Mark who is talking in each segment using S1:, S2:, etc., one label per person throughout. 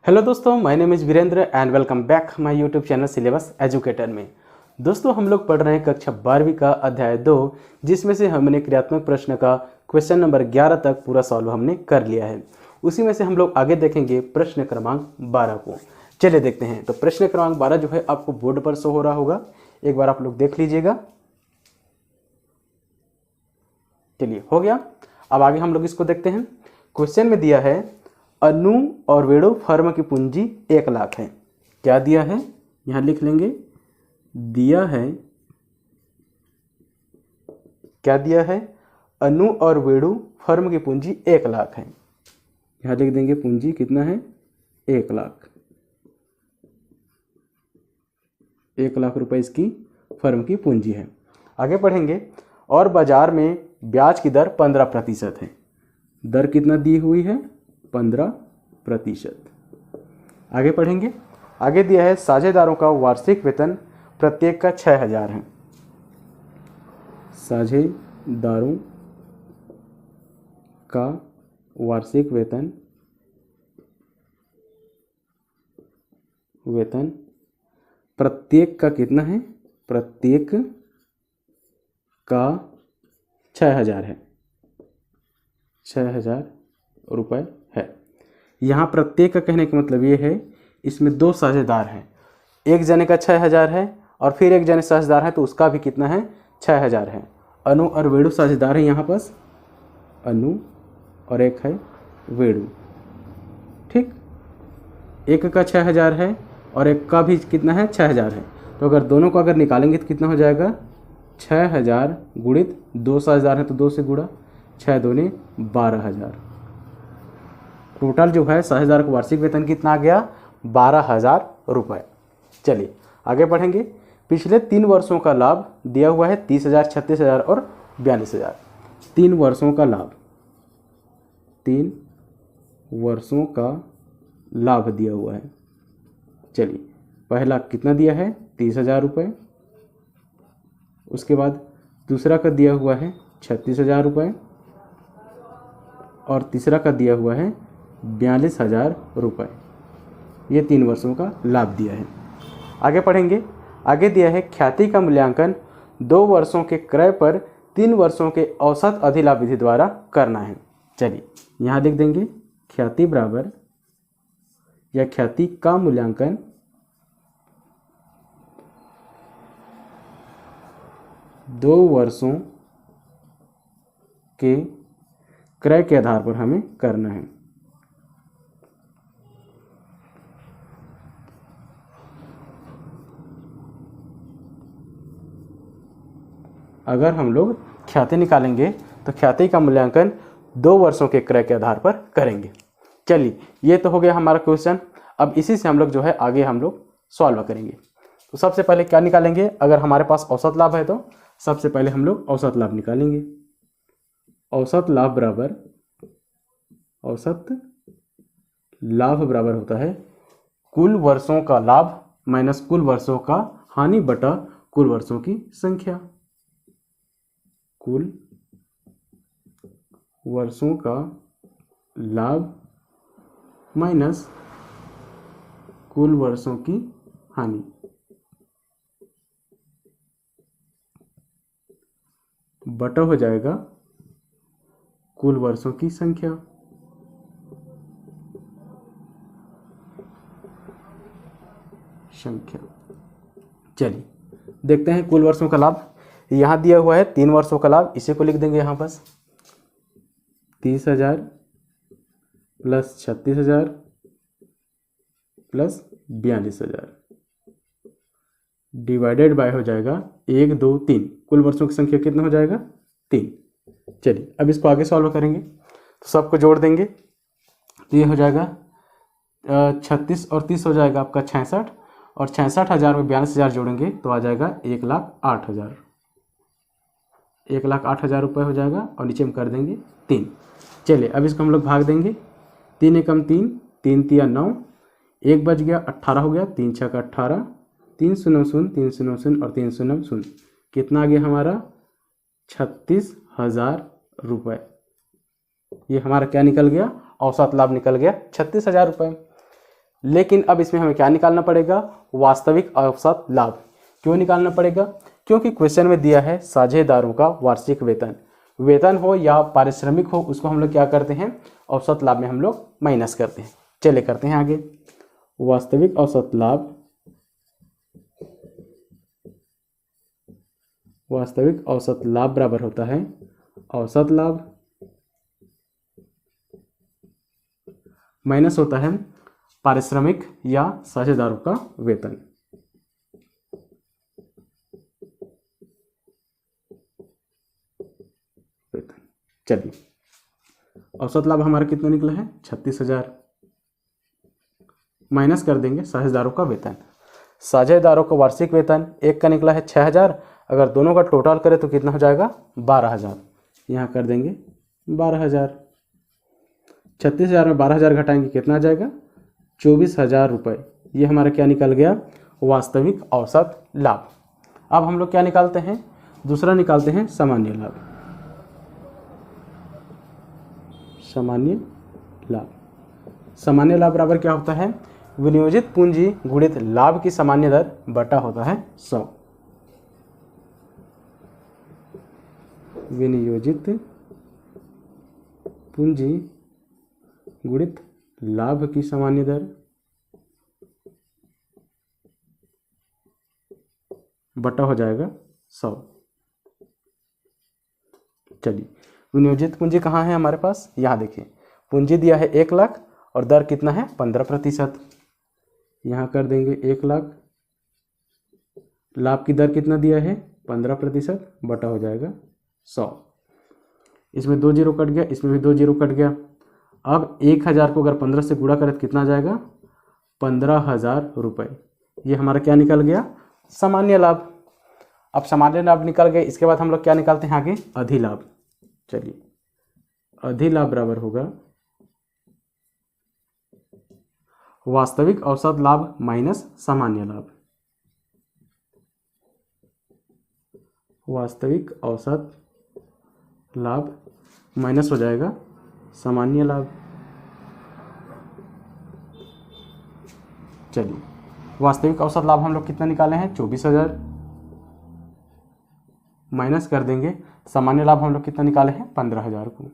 S1: Hello दोस्तों, my name is Virendra and welcome back my YouTube channel syllabus educator में। दोस्तों, हम लोग पढ़ रहे हैं कक्षा 12वीं का अध्याय 2, जिसमें से हमने क्रियात्मक प्रश्न का क्वेश्चन नंबर 11 तक पूरा सॉल्व हमने कर लिया है। उसी में से हम लोग आगे देखेंगे प्रश्न क्रमांक 12 को। चलिए देखते हैं। तो प्रश्न क्रमांक 12 जो है आपको बोर्ड पर शो हो रहा होगा, एक बार आप लोग देख लीजिएगा। चलिए, हो गया। अब आगे हम लोग इसको देखते हैं। क्वेश्चन में दिया है अनु और वेणु फर्म की पूंजी 1 लाख है। क्या दिया है, यहां लिख लेंगे। दिया है, क्या दिया है? अनु और वेणु फर्म की पूंजी 1 लाख है। यहां लिख देंगे पूंजी कितना है, 1 लाख। 1 लाख रुपए इसकी फर्म की पूंजी है। आगे पढ़ेंगे। और बाजार में ब्याज की दर 15% है। दर कितना दी हुई है, 15%। आगे पढ़ेंगे। आगे दिया है साझेदारों का वार्षिक वेतन प्रत्येक का 6000 है। साझेदारों का वार्षिक वेतन प्रत्येक का कितना है, प्रत्येक का 6000 है। 6000 रुपये है। यहाँ प्रत्येक का कहने का मतलब ये है, इसमें 2 साझेदार हैं। एक जने का 6000 है और फिर एक जने साझेदार है, तो उसका भी कितना है, 6000 है। अनु और वेणु साझेदार है यहाँ पास, अनु और एक है वेणु। ठीक, एक का 6000 है और एक का भी कितना है, 6000 है। तो अगर दोनों को अगर निकालेंगे तो कितना हो जाएगा, 6000 गुणित 2 साझेदार है तो 2 से गुणा, 6 दूनी 12000। टोटल जो है साझेदार का वार्षिक वेतन कितना आ गया, 12000 रुपये। चलिए आगे बढ़ेंगे। पिछले 3 वर्षों का लाभ दिया हुआ है 30,000, 36,000 और 42,000। 3 वर्षों का लाभ, 3 वर्षों का लाभ दिया हुआ है। चलिए, पहला कितना दिया है, 30,000 रुपये। उसके बाद दूसरा का दिया हुआ है 36,000 रुपये और तीसरा का दिया हुआ है 42,000 रुपये। ये 3 वर्षों का लाभ दिया है। आगे पढ़ेंगे। आगे दिया है ख्याति का मूल्यांकन 2 वर्षों के क्रय पर 3 वर्षों के औसत अधिलाभ विधि द्वारा करना है। चलिए यहाँ लिख देंगे ख्याति बराबर या ख्याति का मूल्यांकन 2 वर्षों के क्रय के आधार पर हमें करना है। अगर हम लोग ख्याति निकालेंगे तो ख्याति का मूल्यांकन 2 वर्षों के क्रय के आधार पर करेंगे। चलिए, ये तो हो गया हमारा क्वेश्चन। अब इसी से हम लोग जो है आगे हम लोग सॉल्व करेंगे। तो सबसे पहले क्या निकालेंगे, अगर हमारे पास औसत लाभ है तो सबसे पहले हम लोग औसत लाभ निकालेंगे। औसत लाभ बराबर, औसत लाभ बराबर होता है कुल वर्षों का लाभ माइनस कुल वर्षों का हानि बटा कुल वर्षों की संख्या। कुल वर्षों का लाभ माइनस कुल वर्षों की हानि बटा हो जाएगा कुल वर्षों की संख्या। चलिए देखते हैं कुल वर्षों का लाभ। यहाँ दिया हुआ है 3 वर्षों का लाभ, इसी को लिख देंगे यहाँ पास 30,000 प्लस 36,000 प्लस 42,000 डिवाइडेड बाय हो जाएगा 1, 2, 3। कुल वर्षों की संख्या कितना हो जाएगा, 3। चलिए अब इसको आगे सॉल्व करेंगे। तो सबको जोड़ देंगे तो ये हो जाएगा 36 और 30 हो जाएगा आपका 66 और 66,000 में 42,000 जोड़ेंगे तो आ जाएगा 1,08,000। 1,08,000 रुपये हो जाएगा और नीचे में कर देंगे 3। चलिए अब इसको हम लोग भाग देंगे। 3 एकम 3, 3 तिया 9, 1 बच गया 18 हो गया, 3 छक्का 18, 3 शून्य 0, 3 शून्य 0 और 3 शून्य 0। कितना आ गया हमारा, 36,000 रुपये। ये हमारा क्या निकल गया, औसत लाभ निकल गया 36,000 रुपये। लेकिन अब इसमें हमें क्या निकालना पड़ेगा, वास्तविक औसत लाभ। क्यों निकालना पड़ेगा, क्योंकि क्वेश्चन में दिया है साझेदारों का वार्षिक वेतन, वेतन हो या पारिश्रमिक हो, उसको हम लोग क्या करते हैं, औसत लाभ में हम लोग माइनस करते हैं। चलिए करते हैं आगे। वास्तविक औसत लाभ, वास्तविक औसत लाभ बराबर होता है औसत लाभ माइनस होता है पारिश्रमिक या साझेदारों का वेतन। चलिए औसत लाभ हमारा कितना निकला है, 36,000, माइनस कर देंगे साझेदारों का वेतन। साझेदारों का वार्षिक वेतन एक का निकला है 6,000, अगर दोनों का टोटल करें तो कितना हो जाएगा, 12,000। यहाँ कर देंगे 12,000। 36,000 में 12,000 घटाएंगे कितना आ जाएगा, 24,000 रुपये। ये हमारा क्या निकल गया, वास्तविक औसत लाभ। अब हम लोग क्या निकालते हैं, दूसरा निकालते हैं सामान्य लाभ। सामान्य लाभ, सामान्य लाभ बराबर क्या होता है, विनियोजित पूंजी गुणित लाभ की सामान्य दर बटा होता है 100। विनियोजित पूंजी गुणित लाभ की सामान्य दर बटा हो जाएगा 100। चलिए विनियोजित पूंजी कहाँ है हमारे पास, यहाँ देखिए पूंजी दिया है 1 लाख और दर कितना है 15%। यहाँ कर देंगे 1 लाख, लाभ की दर कितना दिया है 15%, बटा हो जाएगा 100। इसमें 2 जीरो कट गया, इसमें भी 2 जीरो कट गया। अब 1,000 को अगर 15 से गुणा करें तो कितना आ जाएगा, 15,000 रुपये। ये हमारा क्या निकल गया, सामान्य लाभ। अब सामान्य लाभ निकल गए, इसके बाद हम लोग क्या निकालते हैं आगे, अधिलाभ। चलिए अधिलाभ बराबर होगा वास्तविक औसत लाभ माइनस सामान्य लाभ। वास्तविक औसत लाभ माइनस हो जाएगा सामान्य लाभ। चलिए वास्तविक औसत लाभ हम लोग कितना निकाले हैं, 24,000, माइनस कर देंगे सामान्य लाभ हम लोग कितना निकाले हैं, 15,000 को।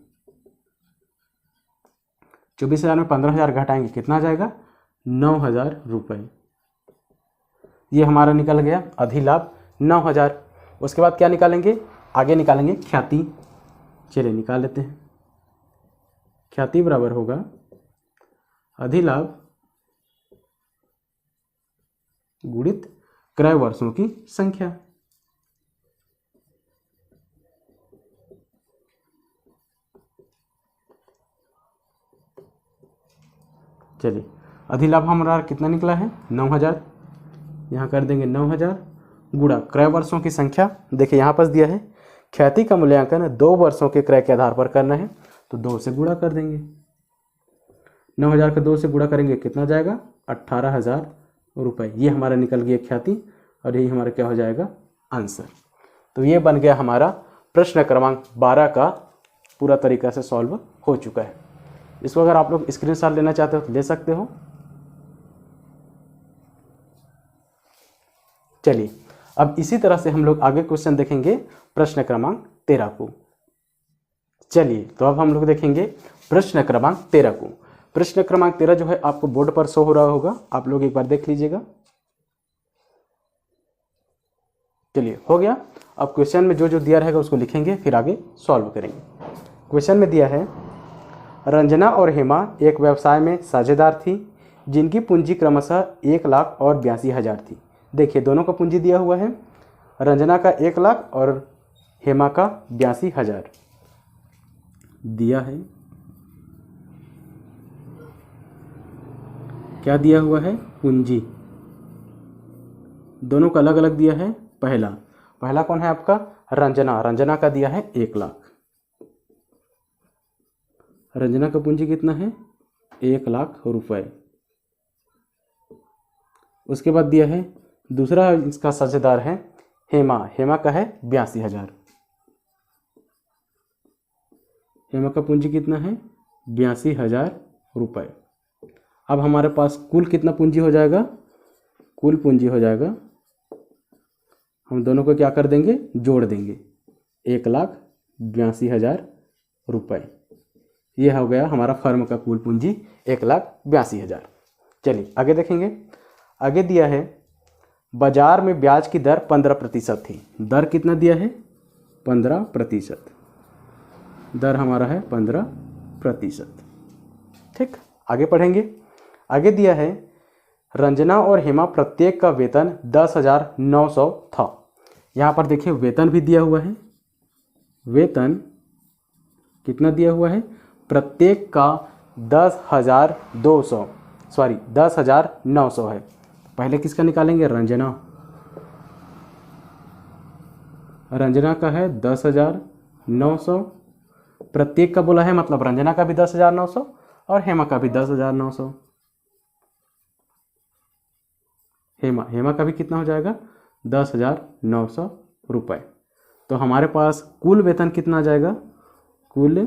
S1: 24,000 में 15,000 घटाएंगे कितना आ जाएगा, 9,000 रुपये। ये हमारा निकल गया अधिलाभ 9,000। उसके बाद क्या निकालेंगे, आगे निकालेंगे ख्याति। चलिए निकाल लेते हैं। ख्याति बराबर होगा अधिलाभ गुणित क्रय वर्षों की संख्या। चलिए अधिलाभ हमारा कितना निकला है, 9,000। यहाँ कर देंगे 9,000 गुणा क्रय वर्षों की संख्या। देखिए यहाँ पास दिया है ख्याति का मूल्यांकन 2 वर्षों के क्रय के आधार पर करना है, तो 2 से गुणा कर देंगे। 9,000 का 2 से गुणा करेंगे कितना जाएगा, 18,000 रुपये। ये हमारा निकल गया ख्याति और यही हमारा क्या हो जाएगा, आंसर। तो ये बन गया हमारा प्रश्न क्रमांक 12 का पूरा तरीका से सॉल्व हो चुका है। इसको अगर आप लोग स्क्रीनशॉट लेना चाहते हो तो ले सकते हो। चलिए अब इसी तरह से हम लोग आगे क्वेश्चन देखेंगे प्रश्न क्रमांक 13 को। चलिए तो अब हम लोग देखेंगे प्रश्न क्रमांक 13 को। प्रश्न क्रमांक 13 जो है आपको बोर्ड पर शो हो रहा होगा, आप लोग एक बार देख लीजिएगा। चलिए हो गया। अब क्वेश्चन में जो जो दिया रहेगा उसको लिखेंगे, फिर आगे सॉल्व करेंगे। क्वेश्चन में दिया है रंजना और हेमा एक व्यवसाय में साझेदार थी जिनकी पूंजी क्रमशः 1 लाख और 82,000 थी। देखिए दोनों का पूंजी दिया हुआ है, रंजना का 1 लाख और हेमा का 82,000 दिया है। क्या दिया हुआ है, पूंजी। दोनों का अलग अलग दिया है। पहला कौन है आपका, रंजना का दिया है 1 लाख। रंजना का पूंजी कितना है, 1 लाख रुपए। उसके बाद दिया है दूसरा इसका साझेदार है हेमा का है 82,000। हेमा का पूंजी कितना है, 82,000 रुपये। अब हमारे पास कुल कितना पूंजी हो जाएगा, कुल पूंजी हो जाएगा, हम दोनों को क्या कर देंगे, जोड़ देंगे, 1,82,000 रुपये। ये हो गया हमारा फर्म का कुल पूंजी 1,82,000। चलिए आगे देखेंगे। आगे दिया है बाजार में ब्याज की दर 15% थी। दर कितना दिया है, 15%। दर हमारा है 15%। ठीक, आगे पढ़ेंगे। आगे दिया है रंजना और हेमा प्रत्येक का वेतन 10,900 था। यहाँ पर देखिए वेतन भी दिया हुआ है, वेतन कितना दिया हुआ है, प्रत्येक का 10,900 है। पहले किसका निकालेंगे, रंजना, रंजना का है 10,900, प्रत्येक का बोला है मतलब रंजना का भी 10,900 और हेमा का भी 10,900। हेमा का भी कितना हो जाएगा, 10,900 रुपये। तो हमारे पास कुल वेतन कितना आ जाएगा, कुल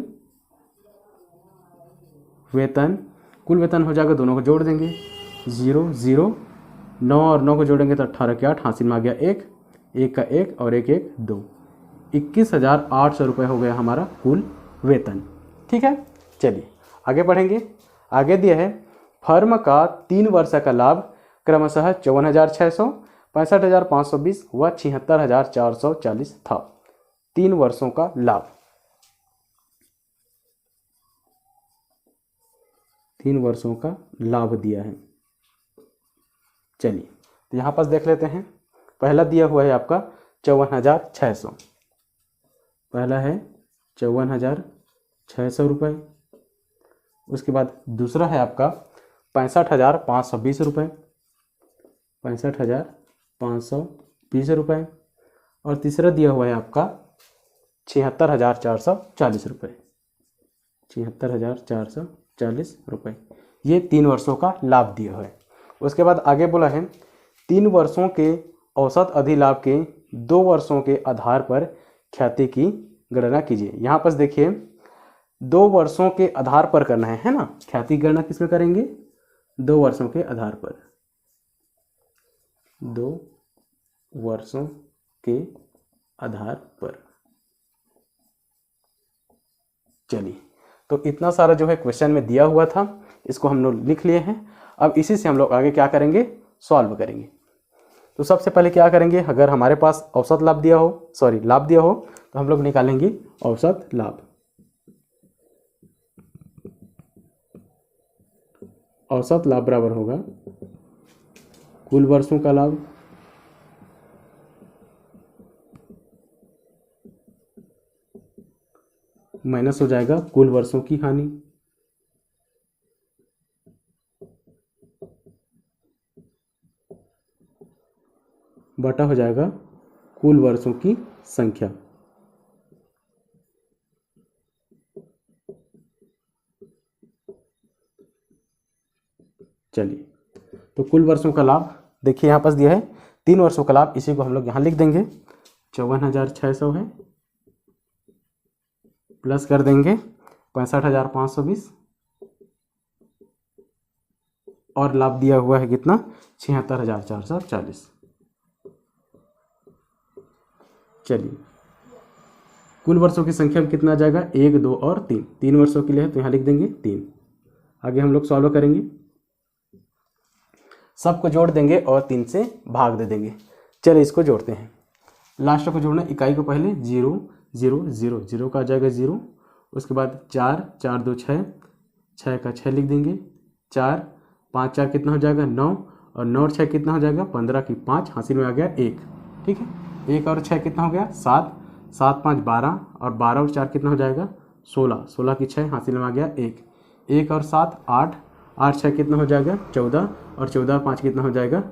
S1: वेतन हो जाएगा, दोनों को जोड़ देंगे, 0 0, 9 और 9 को जोड़ेंगे तो 18 के 8, हासिल में आ गया 1, 1 का 1 और 1 1 2, 21,800 रुपये हो गया हमारा कुल वेतन। ठीक है, चलिए आगे बढ़ेंगे। आगे दिया है फर्म का 3 वर्ष का लाभ क्रमशः 54,600, 65,520 व 76,440 था। 3 वर्षों का लाभ, 3 वर्षों का लाभ दिया है। चलिए तो यहाँ पर देख लेते हैं। पहला दिया हुआ है आपका 54,600, पहला है 54,600 रुपये। उसके बाद दूसरा है आपका 65,520 रुपये, 65,520 रुपये। और तीसरा दिया हुआ है आपका 76,440 रुपये, 76,440 रुपये। ये 3 वर्षों का लाभ दिया है। उसके बाद आगे बोला है 3 वर्षों के औसत अधिलाभ के 2 वर्षों के आधार पर ख्याति की गणना कीजिए। यहाँ पर देखिए 2 वर्षों के आधार पर करना है ना, ख्याति गणना किसमें करेंगे, 2 वर्षों के आधार पर, 2 वर्षों के आधार पर। चलिए तो इतना सारा जो है क्वेश्चन में दिया हुआ था, इसको हम लोग लिख लिए हैं। अब इसी से हम लोग आगे क्या करेंगे, सॉल्व करेंगे। तो सबसे पहले क्या करेंगे, अगर हमारे पास औसत लाभ दिया हो, लाभ दिया हो, तो हम लोग निकालेंगे औसत लाभ। औसत लाभ बराबर होगा कुल वर्षों का लाभ माइनस हो जाएगा कुल वर्षों की हानि, बटा हो जाएगा कुल वर्षों की संख्या। चलिए तो कुल वर्षों का लाभ देखिए यहाँ पास दिया है 3 वर्षों का लाभ, इसी को हम लोग यहाँ लिख देंगे 54,600 है, प्लस कर देंगे 65,520 और लाभ दिया हुआ है कितना 76,440। चलिए कुल वर्षों की संख्या में कितना आ जाएगा 1 2 और 3, 3 वर्षों के लिए है तो यहाँ लिख देंगे 3। आगे हम लोग सॉल्व करेंगे, सबको जोड़ देंगे और 3 से भाग दे देंगे। चलिए इसको जोड़ते हैं, लास्ट को जोड़ना, इकाई को पहले 0 0 0 0 का आ जाएगा 0, उसके बाद 4 4 2 6, 6 का 6 लिख देंगे, 4 5 4 कितना हो जाएगा 9 और 9 और 6 कितना हो जाएगा 15 की 5, हासिल में आ गया 1। ठीक है, 1 और 6 कितना हो गया 7, 7 5 12 और 12 और 4 कितना हो जाएगा 16, 16 की 6, हासिल में आ गया 1। 1 और 7 8, 8 6 कितना हो जाएगा 14 और 14 5 कितना हो जाएगा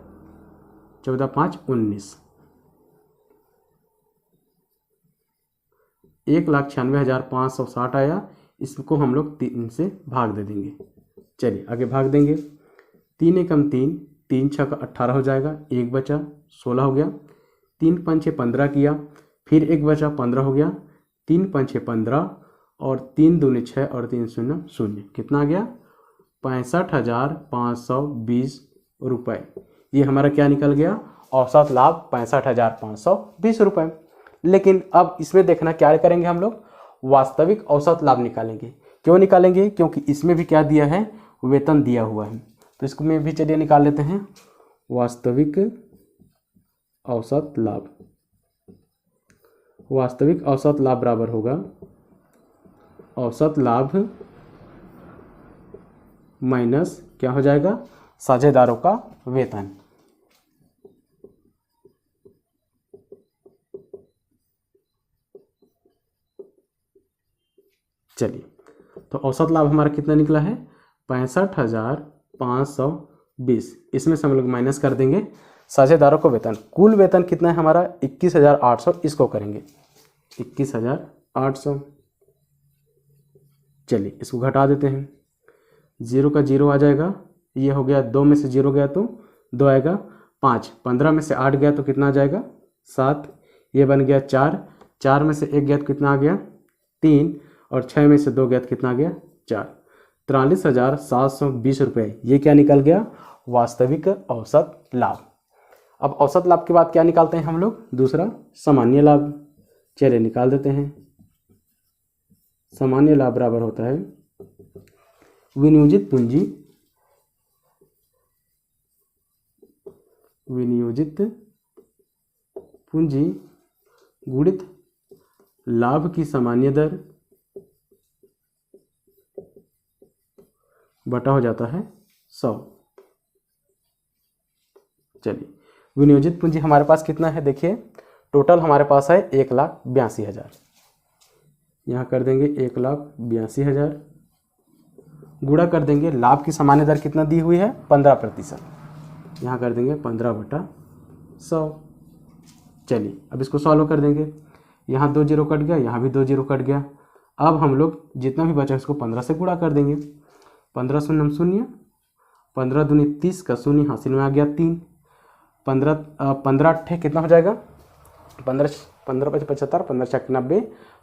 S1: 14 5 19। 1,96,560 आया, इसको हम लोग 3 से भाग दे देंगे। चलिए आगे भाग देंगे, 3 एकम 3, 3 6 का 18 हो जाएगा, 1 बचा 16 हो गया, 3 5 6 15 किया, फिर 1 बचा 15 हो गया, 3 5 6 15 और 3 दूनी 6 और 3 शून्य 0, कितना आ गया 65,520 रुपये। ये हमारा क्या निकल गया, औसत लाभ 65,520 रुपये। लेकिन अब इसमें देखना क्या करेंगे हम लोग, वास्तविक औसत लाभ निकालेंगे। क्यों निकालेंगे, क्योंकि इसमें भी क्या दिया है, वेतन दिया हुआ है। तो इसको में भी चलिए निकाल लेते हैं। वास्तविक औसत लाभ, वास्तविक औसत लाभ बराबर होगा औसत लाभ माइनस क्या हो जाएगा, साझेदारों का वेतन। चलिए, तो औसत लाभ हमारा कितना निकला है, 65,520। इसमें से हम लोग माइनस कर देंगे साझेदारों को वेतन। कुल वेतन कितना है हमारा, 21,800। इसको करेंगे 21,800। चलिए इसको घटा देते हैं, 0 का 0 आ जाएगा, ये हो गया 2 में से 0 गया तो 2 आएगा, 5, 15 में से 8 गया तो कितना आ जाएगा, 7, ये बन गया 4, 4 में से 1 गया तो कितना आ गया, 3, और 6 में से 2 गया तो कितना आ गया, 4। 43,720 रुपये, ये क्या निकल गया, वास्तविक औसत लाभ। अब औसत लाभ के बाद क्या निकालते हैं हम लोग, दूसरा सामान्य लाभ। चलिए निकाल देते हैं। सामान्य लाभ बराबर होता है विनियोजित पूंजी, विनियोजित पूंजी गुणित लाभ की सामान्य दर बटा हो जाता है 100। चलिए विनियोजित पूंजी हमारे पास कितना है, देखिए टोटल हमारे पास है 1,82,000। यहाँ कर देंगे 1,82,000, गुणा कर देंगे लाभ की सामान्य दर कितना दी हुई है, 15%। यहाँ कर देंगे 15/100। चलिए अब इसको सॉल्व कर देंगे, यहाँ 2 0 कट गया, यहाँ भी 2 0 कट गया। अब हम लोग जितना भी बचा इसको 15 से गुणा कर देंगे। 15 शून्य 0, 15 दूनी 30 का शून्य हासिल में आ गया 3, 15 अट्ठे कितना हो जाएगा, 15 5 75, 15 6 90,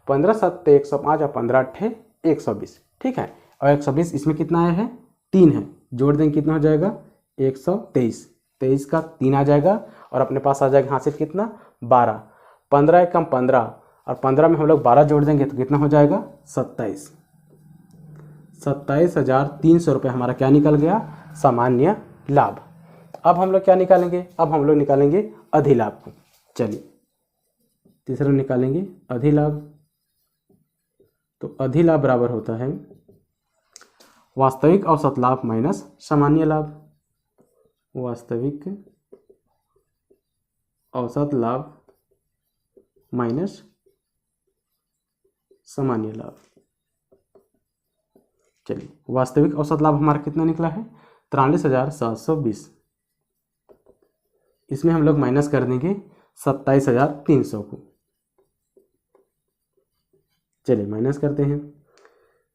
S1: 15 7 105 और 15 अट्ठे 120। ठीक है, और 120 इसमें कितना आया है, 3 है, जोड़ देंगे कितना हो जाएगा, 123। 23 का 3 आ जाएगा और अपने पास आ जाएगा हासिल कितना, 12। 15 कम 15 और 15 में हम लोग 12 जोड़ देंगे तो कितना हो जाएगा, 27। 27,300 रुपये हमारा क्या निकल गया, सामान्य लाभ। अब हम लोग क्या निकालेंगे, अब हम लोग निकालेंगे अधिलाभ को। चलिए तीसरा निकालेंगे अधिलाभ। तो अधिलाभ बराबर होता है वास्तविक औसत लाभ माइनस सामान्य लाभ। वास्तविक औसत लाभ माइनस सामान्य लाभ। चलिए वास्तविक औसत लाभ हमारा कितना निकला है, 43,720। इसमें हम लोग माइनस कर देंगे 27,300 को। चलिए माइनस करते हैं,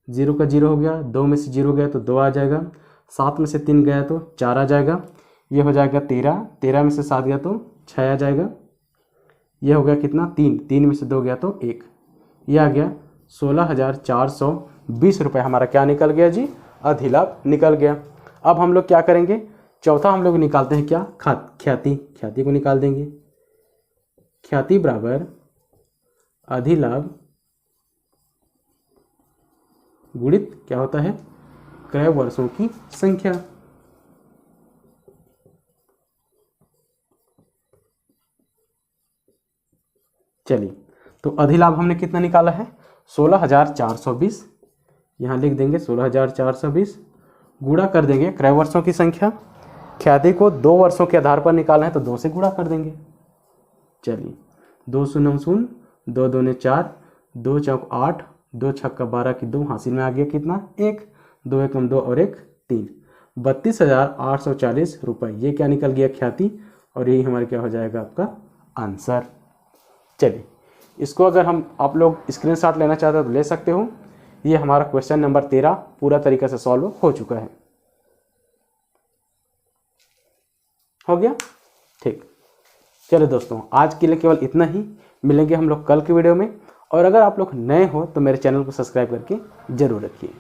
S1: 0 का 0 हो गया, 2 में से 0 गया तो 2 आ जाएगा, 7 में से 3 गया तो 4 आ जाएगा, ये हो जाएगा 13, 13 में से 7 गया तो 6 आ जाएगा, ये हो गया कितना 3, 3 में से 2 गया तो 1, ये आ गया 16,420 रुपये हमारा क्या निकल गया जी, अधिलाभ निकल गया। अब हम लोग क्या करेंगे, चौथा हम लोग निकालते हैं क्या, ख्याति। ख्याति को निकाल देंगे, ख्याति बराबर अधिलाभ गुणित क्या होता है, क्रय वर्षों की संख्या। चलिए तो अधिलाभ हमने कितना निकाला है, 16,420। यहाँ लिख देंगे 16,420, गुणा कर देंगे क्रय वर्षों की संख्या। ख्याति को 2 वर्षों के आधार पर निकालना है तो 2 से गुणा कर देंगे। चलिए 2 शून्य 0, 2 दूने 4, 2 चौक 8, 2 छक्का 12 की 2 हासिल में आ गया कितना 1, 2 एकम 2 और 1 3, 32,840 रुपये ये क्या निकल गया ख्याति, और यही हमारे क्या हो जाएगा आपका आंसर। चलिए इसको अगर हम आप लोग स्क्रीनशॉट लेना चाहते हो तो ले सकते हो। ये हमारा क्वेश्चन नंबर 13 पूरा तरीके से सॉल्व हो चुका है। हो गया ठीक। चलो दोस्तों आज के लिए केवल इतना ही, मिलेंगे हम लोग कल के वीडियो में। और अगर आप लोग नए हो तो मेरे चैनल को सब्सक्राइब करके जरूर रखिए।